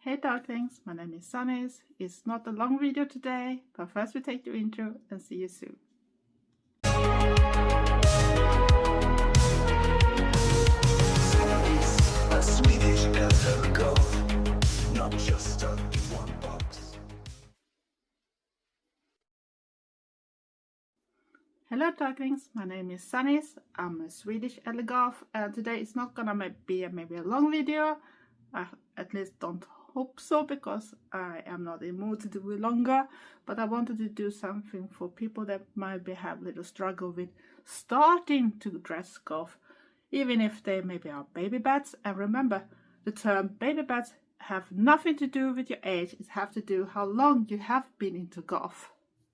Hey darklings, my name is Sanniz. It's not a long video today, but first we take the intro and see you soon. Sanniz, a Swedish elder goth, not just stuck in one box. Hello darklings, my name is Sanniz. I'm a Swedish elder goth, and today it's not gonna be maybe a long video. I at least don't hope so, because I am not in the mood to do it longer, but I wanted to do something for people that might have a little struggle with starting to dress goth, even if they maybe are baby bats. And remember, the term baby bats have nothing to do with your age. It has to do how long you have been into goth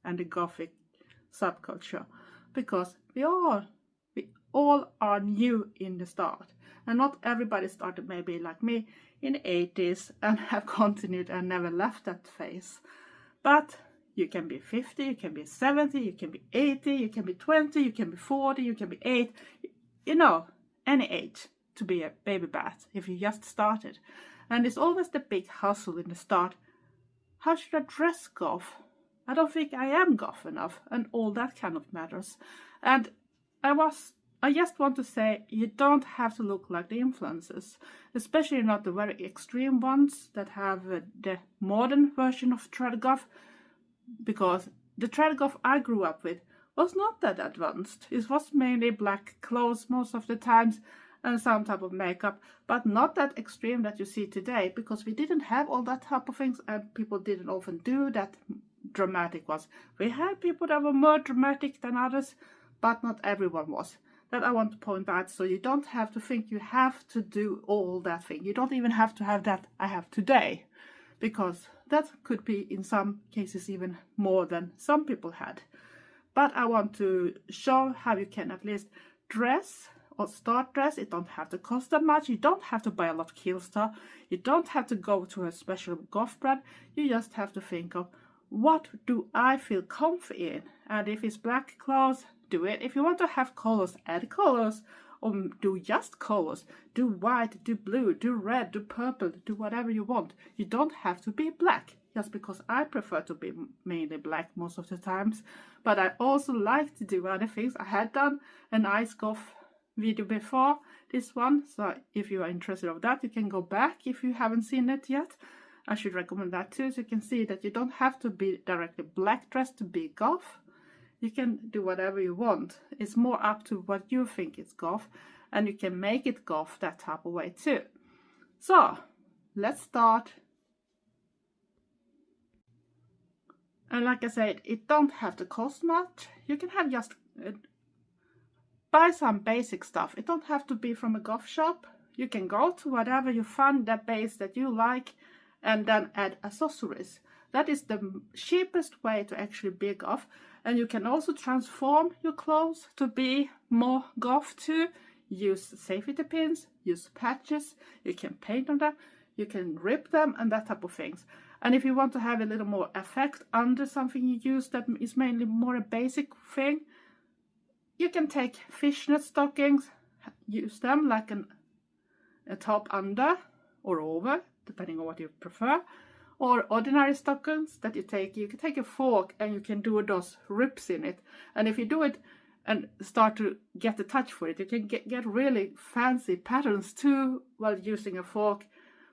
and the gothic subculture, because we all are new in the start, and not everybody started maybe like me in the 80s and have continued and never left that phase. But you can be 50, you can be 70, you can be 80, you can be 20, you can be 40, you can be 8, you know, any age to be a baby bat if you just started. And it's always the big hustle in the start. How should I dress goth? I don't think I am goth enough, and all that kind of matters. And I just want to say, you don't have to look like the influencers, especially not the very extreme ones that have the modern version of trad goth, because the trad goth I grew up with was not that advanced. It was mainly black clothes most of the times and some type of makeup, but not that extreme that you see today, because we didn't have all that type of things, and people didn't often do that dramatic ones. We had people that were more dramatic than others, but not everyone was. That I want to point out, so you don't have to think you have to do all that thing. You don't even have to have that I have today, because that could be in some cases even more than some people had. But I want to show how you can at least dress or start dress. It don't have to cost that much. You don't have to buy a lot of Killstar. You don't have to go to a special goth brand. You just have to think of, what do I feel comfy in? And if it's black clothes, do it. If you want to have colors, add colors, or do just colors. Do white, do blue, do red, do purple, do whatever you want. You don't have to be black, just because I prefer to be mainly black most of the times. But I also like to do other things. I had done an ice goth video before this one, so if you are interested in that, you can go back if you haven't seen it yet. I should recommend that too, so you can see that you don't have to be directly black dressed to be goth. You can do whatever you want. It's more up to what you think is goth, and you can make it goth that type of way too. So let's start. And like I said, it don't have to cost much. You can have just buy some basic stuff. It don't have to be from a goth shop. You can go to whatever you find that base that you like, and then add accessories. That is the cheapest way to actually be goth. And you can also transform your clothes to be more goth too. Use safety pins, use patches, you can paint on them, you can rip them, and that type of things. And if you want to have a little more effect under something you use that is mainly more a basic thing, you can take fishnet stockings, use them like a top under or over, depending on what you prefer. Or ordinary stockings that you can take a fork and you can do those rips in it. And if you do it and start to get the touch for it, you can get really fancy patterns too while using a fork.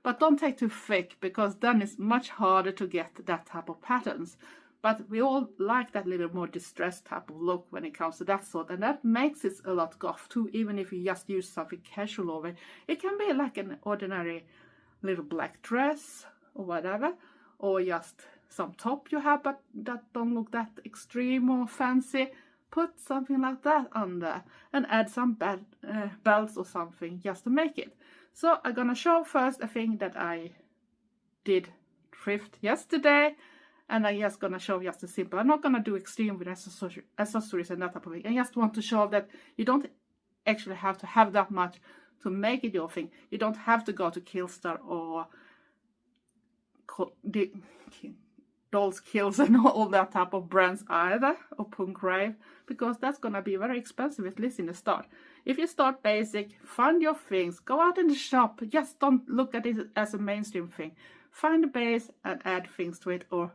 But don't take too thick, because then it's much harder to get that type of patterns. But we all like that little more distressed type of look when it comes to that sort, and that makes it a lot goth too, even if you just use something casual over it. It can be like an ordinary little black dress or whatever, or just some top you have but that don't look that extreme or fancy. Put something like that under and add some belts or something just to make it. So I'm gonna show first a thing that I did thrift yesterday, and I'm just gonna show just a simple. I'm not gonna do extreme with accessories and that type of thing. I just want to show that you don't actually have to have that much to make it your thing. You don't have to go to Killstar or Dolls Kills and all that type of brands either, or Punk Rave, because that's gonna be very expensive, at least in the start. if you start basic, find your things, go out in the shop, just don't look at it as a mainstream thing. Find a base and add things to it, or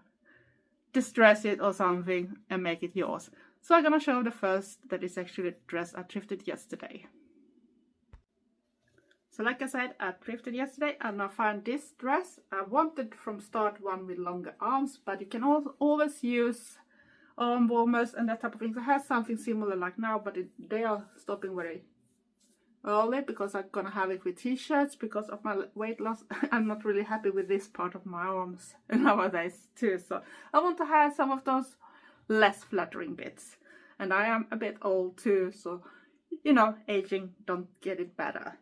distress it or something and make it yours. So I'm gonna show the first that is actually a dress I thrifted yesterday. So like I said, I thrifted yesterday and I found this dress. I wanted from start one with longer arms, but you can always use arm warmers and that type of thing. I have something similar like now, but they are stopping very early because I'm gonna have it with t-shirts because of my weight loss. I'm not really happy with this part of my arms nowadays too, so I want to have some of those less flattering bits. And I am a bit old too, so you know, aging don't get it better.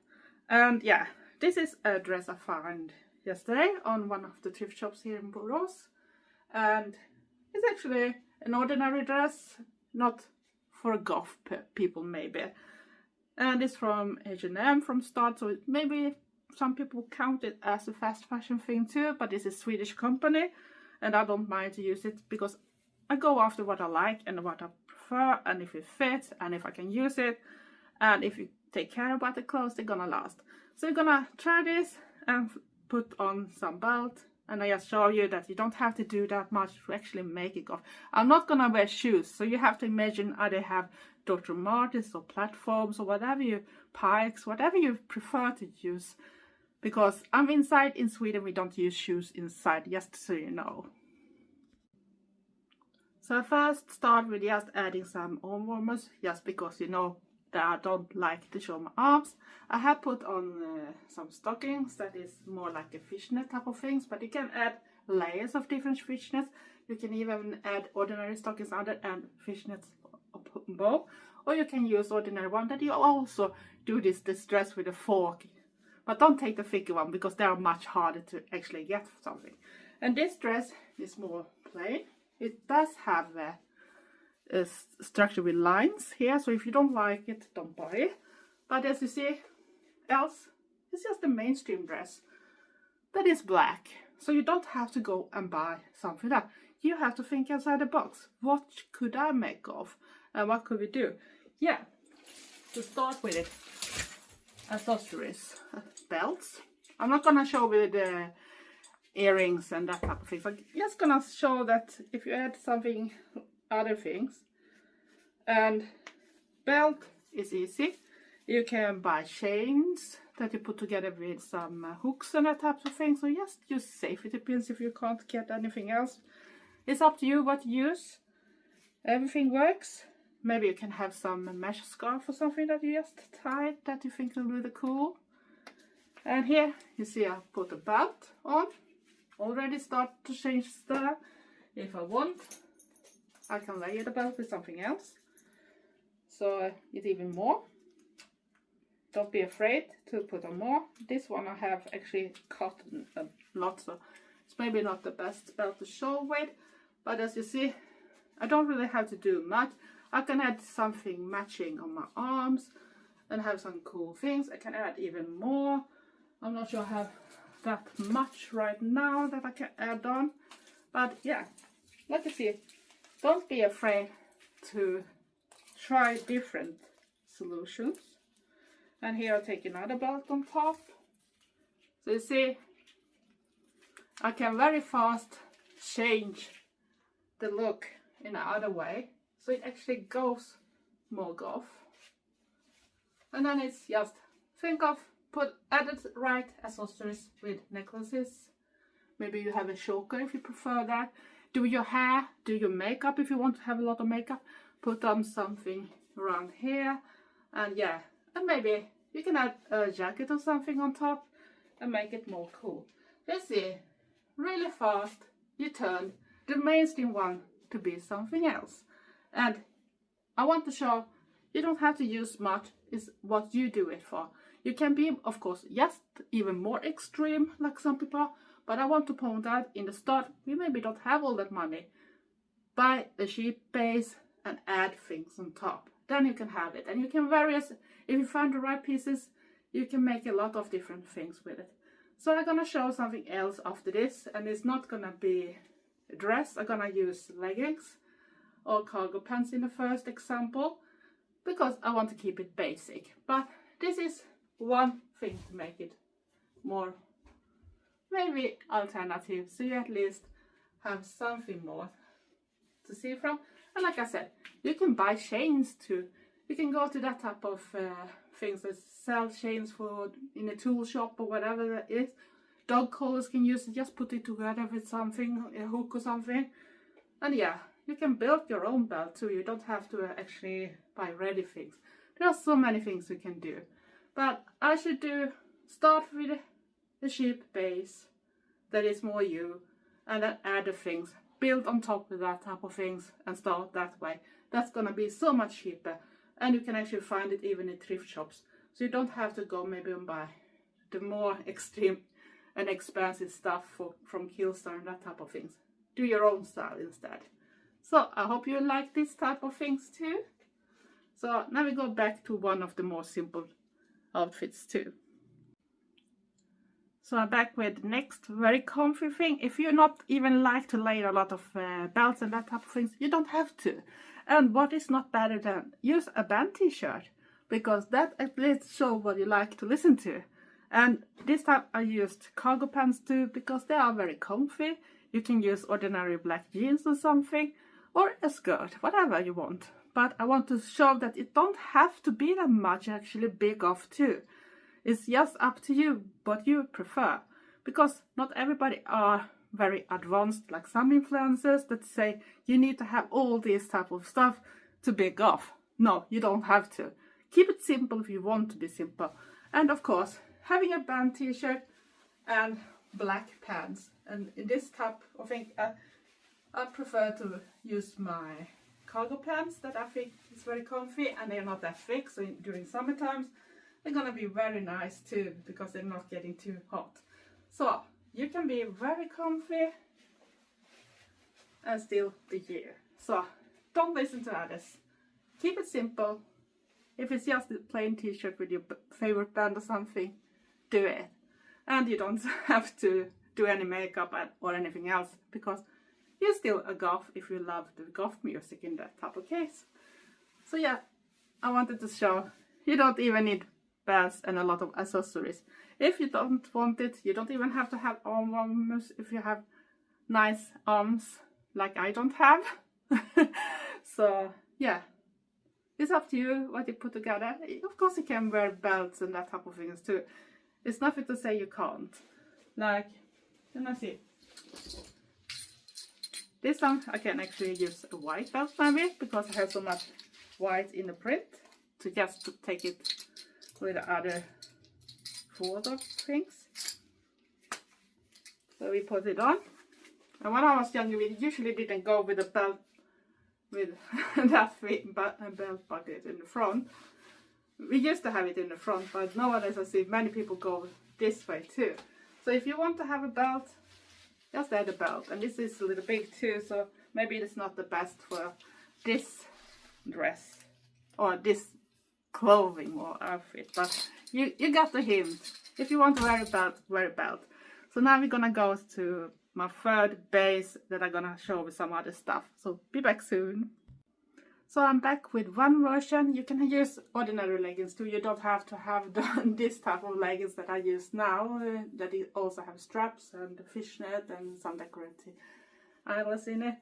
And yeah, this is a dress I found yesterday on one of the thrift shops here in Borås, and it's actually an ordinary dress, not for goth people maybe. And it's from H&M from start, so maybe some people count it as a fast fashion thing too, but it's a Swedish company and I don't mind to use it because I go after what I like and what I prefer, and if it fits and if I can use it, and if you take care about the clothes, they're gonna last. So I'm gonna try this and put on some belt, and I just show you that you don't have to do that much to actually make it off. I'm not gonna wear shoes, so you have to imagine either have Dr. Martens or platforms or whatever you, pikes, whatever you prefer to use. Because I'm inside in Sweden, we don't use shoes inside, just so you know. So I first start with just adding some arm warmers, just because you know that I don't like to show my arms. I have put on some stockings that is more like a fishnet type of things, but you can add layers of different fishnets. You can even add ordinary stockings under and fishnets above, or you can use ordinary one that you also do this dress with a fork. But don't take the thicker one because they are much harder to actually get something. And this dress is more plain. It does have a structure with lines here, so if you don't like it, don't buy it. But as you see, else it's just a mainstream dress that is black, so you don't have to go and buy something that you have to think outside the box. What could I make of, and what could we do? Yeah, to start with it, accessories, belts. I'm not gonna show with the earrings and that type of thing. I'm just gonna show that if you add something, other things, and belt is easy. You can buy chains that you put together with some hooks and that type of thing. So just use safety pins if you can't get anything else. It's up to you what to use. Everything works. Maybe you can have some mesh scarf or something that you just tied that you think will be really cool. And here you see I put a belt on. Already start to change style. If I want, I can layer the belt with something else, so it's even more. Don't be afraid to put on more. This one I have actually cut a lot, so it's maybe not the best belt to show with, but as you see, I don't really have to do much. I can add something matching on my arms and have some cool things. I can add even more. I'm not sure I have that much right now that I can add on, but yeah, like you see, don't be afraid to try different solutions. And here I take another belt on top. So you see, I can very fast change the look in another way, so it actually goes more goth. And then it's just think of added right accessories with necklaces. Maybe you have a choker if you prefer that. Do your hair, do your makeup if you want to have a lot of makeup. Put on something around here, and yeah, and maybe you can add a jacket or something on top and make it more cool. Let's see, really fast you turn the mainstream one to be something else. And I want to show you don't have to use much, it's what you do it for. You can be, of course, just even more extreme like some people, but I want to point out in the start, we maybe don't have all that money. Buy a cheap base and add things on top. Then you can have it, and you can if you find the right pieces, you can make a lot of different things with it. So I'm gonna show something else after this, and it's not gonna be a dress. I'm gonna use leggings or cargo pants in the first example. because I want to keep it basic. But this is one thing to make it more maybe alternative, so you at least have something more to see from. And like I said, you can buy chains too. You can go to that type of things that sell chains for in a tool shop or whatever that is. Dog collars can use it, just put it together with something, a hook or something. And yeah, you can build your own belt too. You don't have to actually buy ready things. There are so many things you can do. But I should start with a cheap base that is more you, and then add the things, build on top of that type of things and start that way. That's gonna be so much cheaper, and you can actually find it even in thrift shops. So you don't have to go maybe and buy the more extreme and expensive stuff from Killstar and that type of things. Do your own style instead. So I hope you like this type of things too. So now we go back to one of the more simple outfits too. So I'm back with the next very comfy thing. If you not even like to layer a lot of belts and that type of things, you don't have to. And what is not better than use a band t-shirt, because that at least shows what you like to listen to. And this time I used cargo pants too, because they are very comfy. You can use ordinary black jeans or something, or a skirt, whatever you want. But I want to show that it don't have to be that much actually big off too. It's just up to you what you prefer, because not everybody are very advanced like some influencers that say you need to have all this type of stuff to big off. No, you don't have to. Keep it simple if you want to be simple. And of course, having a band t-shirt and black pants. And in this type of thing, I prefer to use my cargo pants that I think is very comfy, and they're not that thick, so during summer times they're gonna be very nice too, because they're not getting too hot. So you can be very comfy and still be you. So don't listen to others. Keep it simple. If it's just a plain t-shirt with your favorite band or something, do it. And you don't have to do any makeup or anything else, because you're still a goth if you love the goth music in that type of case. So yeah, I wanted to show you don't even need belts and a lot of accessories. If you don't want it, you don't even have to have arm warmers if you have nice arms like I don't have. So yeah, it's up to you what you put together. Of course you can wear belts and that type of things too. It's nothing to say you can't. Like, let me see. This one I can actually use a white belt maybe, because I have so much white in the print, to just take it with the other photo things. So we put it on. And when I was younger, we usually didn't go with a belt with that belt bucket in the front. We used to have it in the front, but nowadays I see many people go this way too. So if you want to have a belt, just add a belt. And this is a little big too, so maybe it's not the best for this dress or this clothing or outfit, but you got the hint. If you want to wear a belt, wear a belt. So now we're gonna go to my third base that I'm gonna show with some other stuff. So be back soon. So I'm back with one version. You can use ordinary leggings too. You don't have to have this type of leggings that I use now, that also have straps and fishnet and some decorative eyelets in it.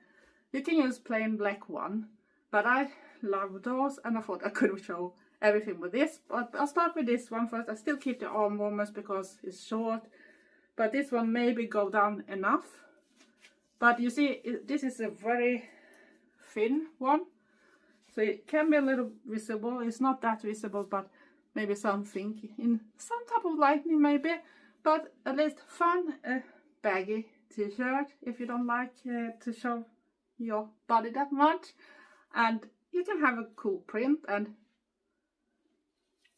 You can use plain black one, but I love those, and I thought I could show everything with this. But I'll start with this one first. I still keep the arm warmers because it's short, but this one maybe go down enough. But you see, this is a very thin one. So it can be a little visible. It's not that visible, but maybe something in some type of lighting maybe. But at least fun, baggy t-shirt if you don't like to show your body that much. And you can have a cool print, and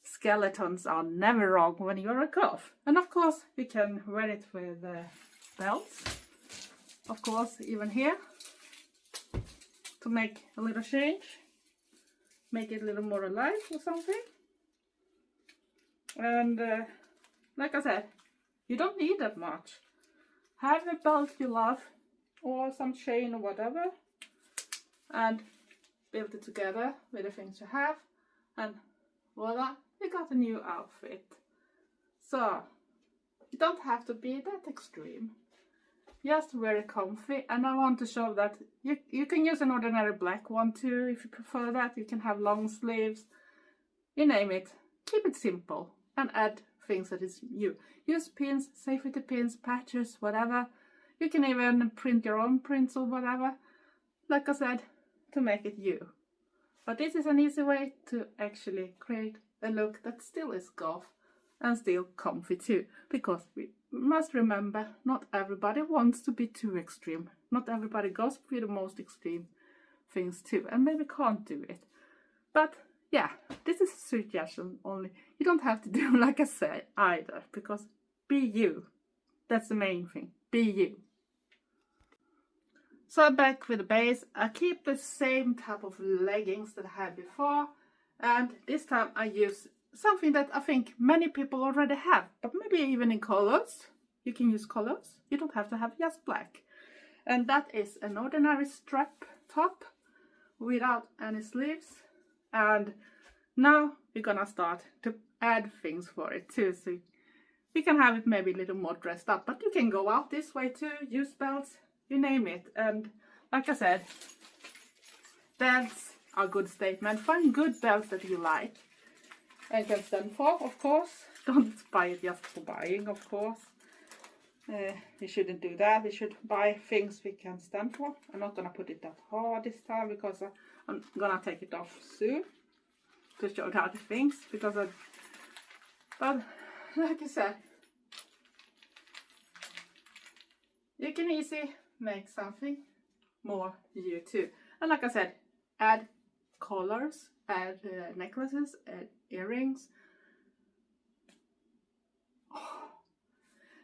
skeletons are never wrong when you're a goth. And of course you can wear it with belts. Of course, even here, to make a little change. Make it a little more alive or something. And like I said, you don't need that much. Have a belt you love, or some chain or whatever, and build it together with the things you have. and voila, you got a new outfit. So you don't have to be that extreme, just very comfy. And I want to show that you can use an ordinary black one too if you prefer that. You can have long sleeves, you name it. Keep it simple and add things that is you. Use pins, safety pins, patches, whatever. You can even print your own prints or whatever, like I said, to make it you. But this is an easy way to actually create a look that still is goth and still comfy too, because we must remember not everybody wants to be too extreme. Not everybody goes for the most extreme things too, and maybe can't do it. But yeah, this is a suggestion only. You don't have to do like I said either, because be you. That's the main thing. Be you. So back with the base, I keep the same type of leggings that I had before, and this time I use something that I think many people already have, but maybe even in colors. You can use colors. You don't have to have just black. And that is an ordinary strap top without any sleeves. And now we're gonna start to add things for it too, so we can have it maybe a little more dressed up, but you can go out this way too, use belts, you name it. And like I said, belts are a good statement. Find good belts that you like and can stand for, of course. Don't buy it just for buying, of course. You shouldn't do that. You should buy things we can stand for. I'm not gonna put it that hard this time because I'm gonna take it off soon to show the other things, because but like I said, you can easily make something more you too. And like I said, add collars, add necklaces, add earrings. Oh.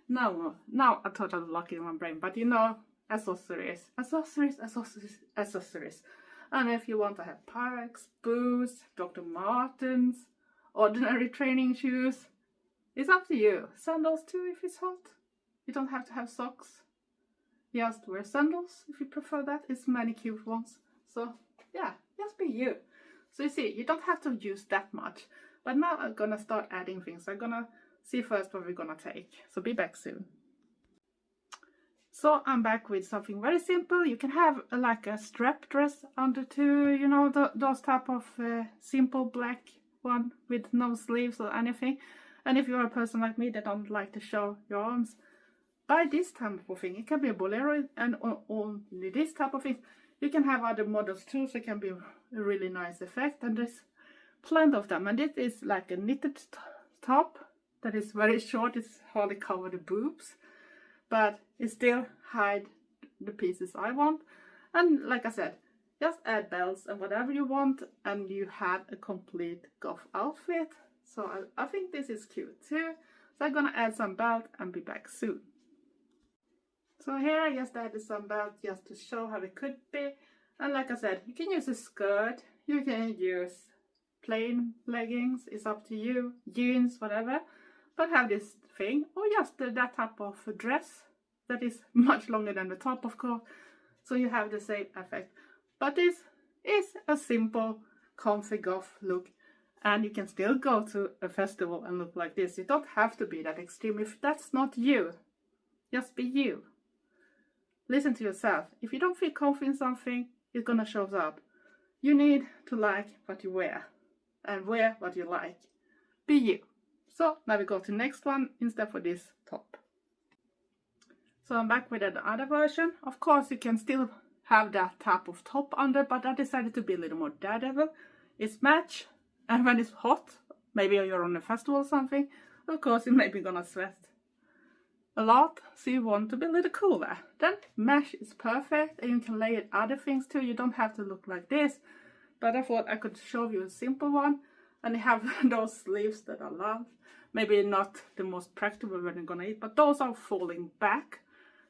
Now I'm totally lucky in my brain, but you know, accessories. And if you want to have Pyrex, boots, Dr. Martens, ordinary training shoes, it's up to you. Sandals too if it's hot. You don't have to have socks. Just wear sandals if you prefer that. It's many cute ones. So yeah, just be you. So you see, you don't have to use that much. But now I'm gonna start adding things. I'm gonna see first what we're gonna take. So be back soon. So I'm back with something very simple. You can have like a strap dress under too, you know, those type of simple black one with no sleeves or anything. And if you're a person like me that don't like to show your arms, buy this type of thing. It can be a bolero and only this type of thing. You can have other models too, so it can be a really nice effect. And there's plenty of them. And it is like a knitted top that is very short. It's hardly cover the boobs, but it still hide the pieces I want. And like I said, just add belts and whatever you want, and you have a complete goth outfit. So I think this is cute too. So I'm gonna add some belt and be back soon. So here I just added some belt just to show how it could be. And like I said, you can use a skirt, you can use plain leggings, it's up to you, jeans, whatever. But have this thing, or just that type of dress that is much longer than the top, of course. So you have the same effect. But this is a simple, comfy goth look. And you can still go to a festival and look like this. You don't have to be that extreme if that's not you. Just be you. Listen to yourself. If you don't feel comfy in something, it's gonna show up. You need to like what you wear. And wear what you like. Be you. So now we go to the next one instead for this top. So I'm back with another version. Of course you can still have that type of top under, but I decided to be a little more daredevil. It's match. And when it's hot, maybe you're on a festival or something, of course you're maybe gonna sweat a lot, so you want to be a little cooler. Then mesh is perfect, and you can layer other things too. You don't have to look like this, but I thought I could show you a simple one. And you have those sleeves that I love. Maybe not the most practical when you're gonna eat, but those are falling back,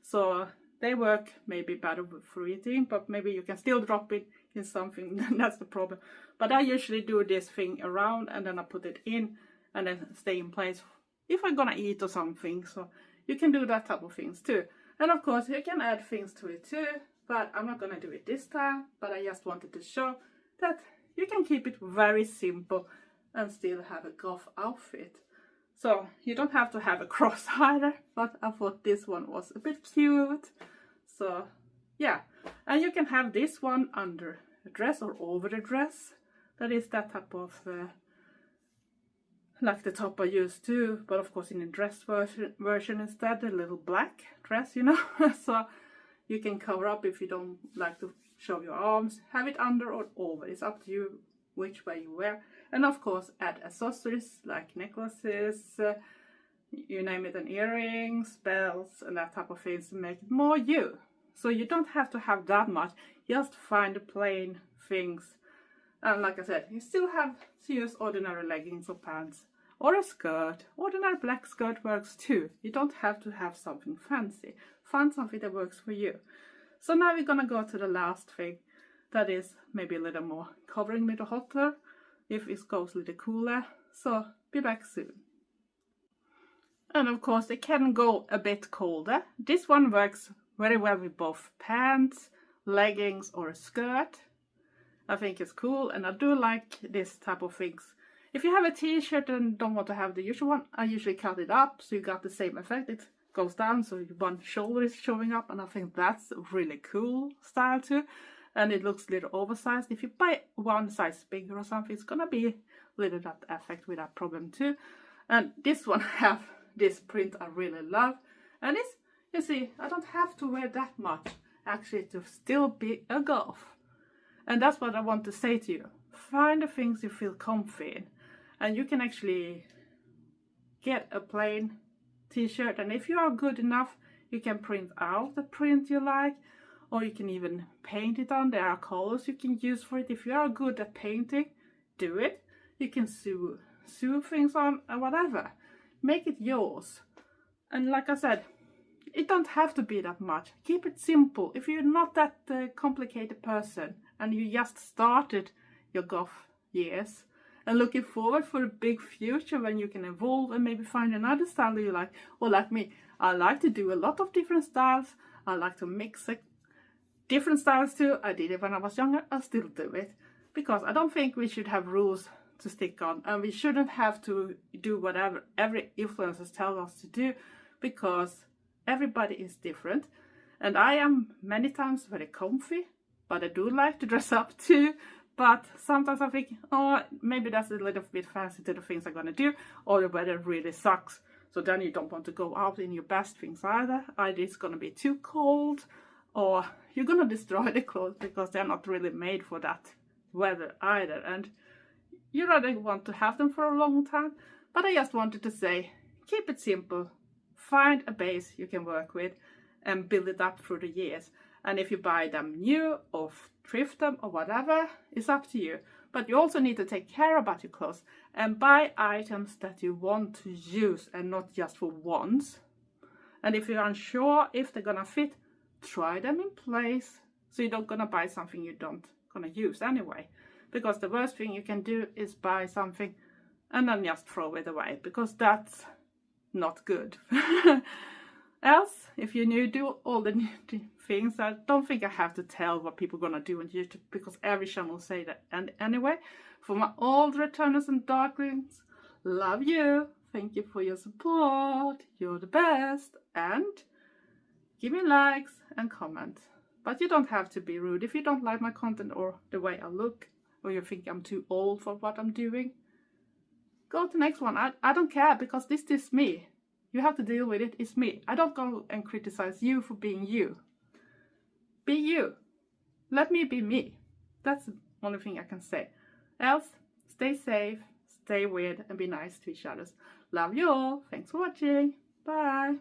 so they work maybe better for eating, but maybe you can still drop it in something. That's the problem. But I usually do this thing around and then I put it in and then stay in place if I'm gonna eat or something. So you can do that type of things too. And of course you can add things to it too, but I'm not gonna do it this time. But I just wanted to show that you can keep it very simple and still have a goth outfit. So you don't have to have a cross either, but I thought this one was a bit cute. So yeah, and you can have this one under a dress or over the dress. That is that type of like the top I used to, but of course in a dress version instead, a little black dress, you know. So you can cover up if you don't like to show your arms, have it under or over, it's up to you which way you wear. And of course add accessories like necklaces, you name it, and earrings, bells and that type of things to make it more you. So you don't have to have that much, just find the plain things. And like I said, you still have to use ordinary leggings or pants or a skirt. Ordinary black skirt works too. You don't have to have something fancy. Find something that works for you. So now we're gonna go to the last thing. That is maybe a little more covering, a little hotter, if it goes a little cooler. So be back soon. And of course it can go a bit colder. This one works very well with both pants, leggings or a skirt. I think it's cool, and I do like this type of things. If you have a t-shirt and don't want to have the usual one, I usually cut it up so you got the same effect. It goes down so one shoulder is showing up, and I think that's a really cool style too. And it looks a little oversized. If you buy one size bigger or something, it's gonna be a little that effect with that problem too. And this one have this print I really love. And it's, you see, I don't have to wear that much actually to still be a goth. And that's what I want to say to you. Find the things you feel comfy in. And you can actually get a plain t-shirt. And if you are good enough, you can print out the print you like. Or you can even paint it on. There are colors you can use for it. If you are good at painting, do it. You can sew things on and whatever. Make it yours. And like I said, it don't have to be that much. Keep it simple. If you're not that complicated person and you just started your goth years and looking forward for a big future when you can evolve and maybe find another style you like, or like me, I like to do a lot of different styles. I like to mix different styles too. I did it when I was younger. I still do it because I don't think we should have rules to stick on, and we shouldn't have to do whatever every influencer tells us to do, because everybody is different. And I am many times very comfy, but I do like to dress up too. But sometimes I think, oh, maybe that's a little bit fancy to the things I'm gonna do, or the weather really sucks. So then you don't want to go out in your best things either. Either it's gonna be too cold, or you're gonna destroy the clothes because they're not really made for that weather either. And you rather want to have them for a long time. But I just wanted to say, keep it simple. Find a base you can work with and build it up through the years. And if you buy them new or thrift them or whatever, it's up to you. But you also need to take care about your clothes and buy items that you want to use and not just for once. And if you're unsure if they're gonna fit, try them in place so you're not gonna buy something you don't gonna use anyway. Because the worst thing you can do is buy something and then just throw it away, because that's not good. Else, if you new do all the new things, I don't think I have to tell what people are gonna do on YouTube, because every channel will say that. And anyway, for my old returners and darklings, love you. Thank you for your support. You're the best. And give me likes and comment. But you don't have to be rude if you don't like my content or the way I look, or you think I'm too old for what I'm doing. Go to the next one. I don't care, because this is me. You have to deal with it. It's me. I don't go and criticize you for being you. Be you. Let me be me. That's the only thing I can say. Else, stay safe, stay weird, and be nice to each other. Love you all. Thanks for watching. Bye.